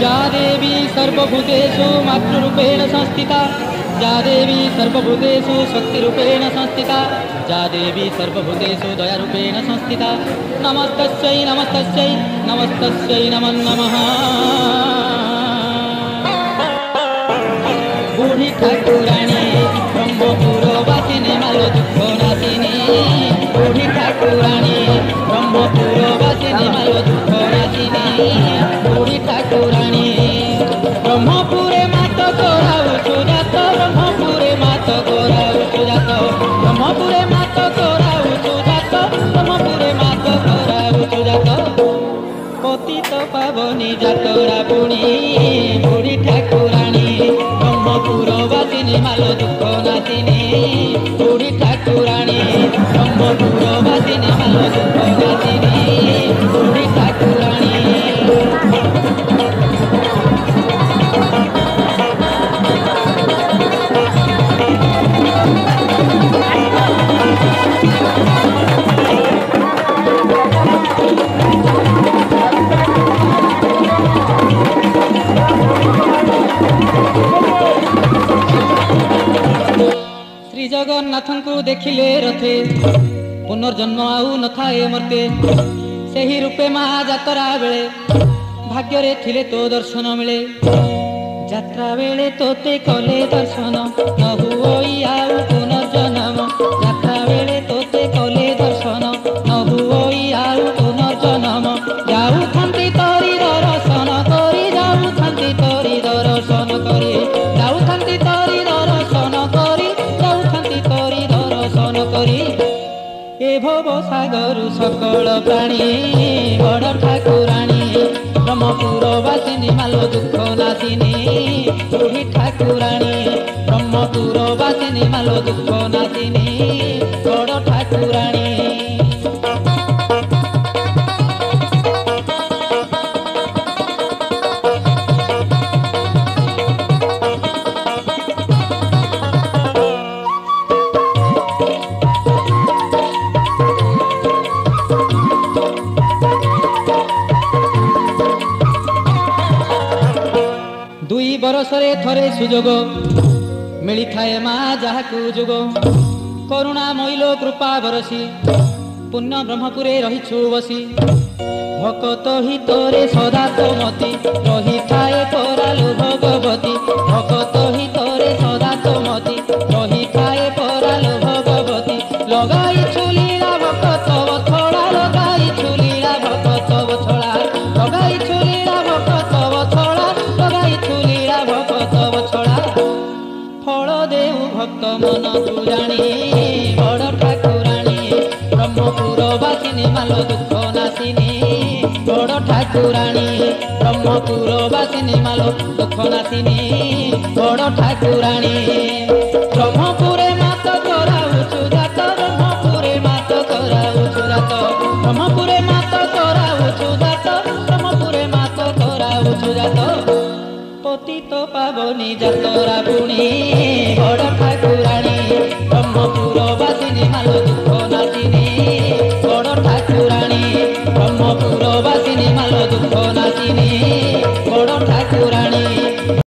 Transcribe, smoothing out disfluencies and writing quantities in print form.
या देवी सर्वभूतेषु मातृरूपेण संस्थिता, या देवी सर्वभूतेषु शक्तिरूपेण संस्थिता, या देवी सर्वभूतेषु दयारूपेण संस्थिता। नमस्तस्यै नमस्तस्यै नमस्तस्यै नमो नमः। बुढ़ी ठाकुराणी ब्रह्मपुरवासिनी मालो दुख नाशिनी, बुढ़ी ठाकुराणी ब्रह्मपुरवासिनी मालो दुख नाशिनी, बुढ़ी ठाकुराणी ब्रह्मपुरे मात कराउछु जात, ब्रह्मपुरे मात कराउछु जात, ब्रह्मपुरे मात कराउछु जात, ब्रह्मपुरे मात कराउछु जात। पतित पावनी जातरा पुणी बुढ़ी ठाकुराणी ब्रह्मपुरवासिनी मालो दुख नाशिनी, बुढ़ी ठाकुराणी ब्रह्मपुरवासिनी मालो दुख नाशिनी, बुढ़ी ठाकुराणी। श्री जगन्नाथ को देखिले रथे पुनर्जन्म आउ न थाए मर्ते, सेही रूपे माँ जातरा बेले भाग्य रे थिले तो दर्शन मिले, जात्रा बेले तोते कले दर्शन न हुई आउ पुनर्जन्म, जात्रा बेले तोते कले दर्शन न हुई आउ पुनर्जन्म। जाऊ थांती तोरी दर्शन करी, जाऊ थांती तोरी दर्शन करी, जाऊ थांती तोरी दर्शन करी, जाऊ थांती तोरी दर्शन करी। ए भव सागर सकल प्राणी बड़ ठाकुराणी ब्रह्मपुरवासिनी मालो दुख नाशिनी, बुढ़ी ठाकुराणी ब्रह्मपुरवासिनी मालो दुख नाशिनी, बड़ ठाकुराणी। दुई बरसरे थरे सुजोग मिली थाए माँ जहाकू जोग, करुणा मैलो कृपा बरसी पुण्य ब्रह्मपुरे रहिछु बसी। भकत हितरे सदा तो मती रही थाए परालु भगवती, भकत हितरे सदा तो मती रही थाए परालु भगवती। लगाई छुलीला भकत बथड़ा, लगाई छुलीला भकत बथड़ा, लगाई छुलीला भकत बथड़ा, लगाई छुलीला भकत बथड़ा। फल देऊ भक्त मन तू जानी बड़ ठाकुराणी ब्रह्मपुरवासिनी मालो दुख नाशिनी, बड़ ठाकुराणी ब्रह्मपुरवासिनी मालो दुख नाशिनी, बड़ ठाकुराणी। ब्रह्मपुरे मात कराउछु जात, ब्रह्मपुरे मात कराउछु जात, ब्रह्मपुरे मात कराउछु जात, ब्रह्मपुरे मात कराउछु जात। पतित पावनी जातरा पुणी बड़ ठाकुराणी ब्रह्मपुरवासिनी मालो दुख नाशिनी, बड़ ठाकुराणी ब्रह्मपुरवासिनी मालो दुख नाशिनी।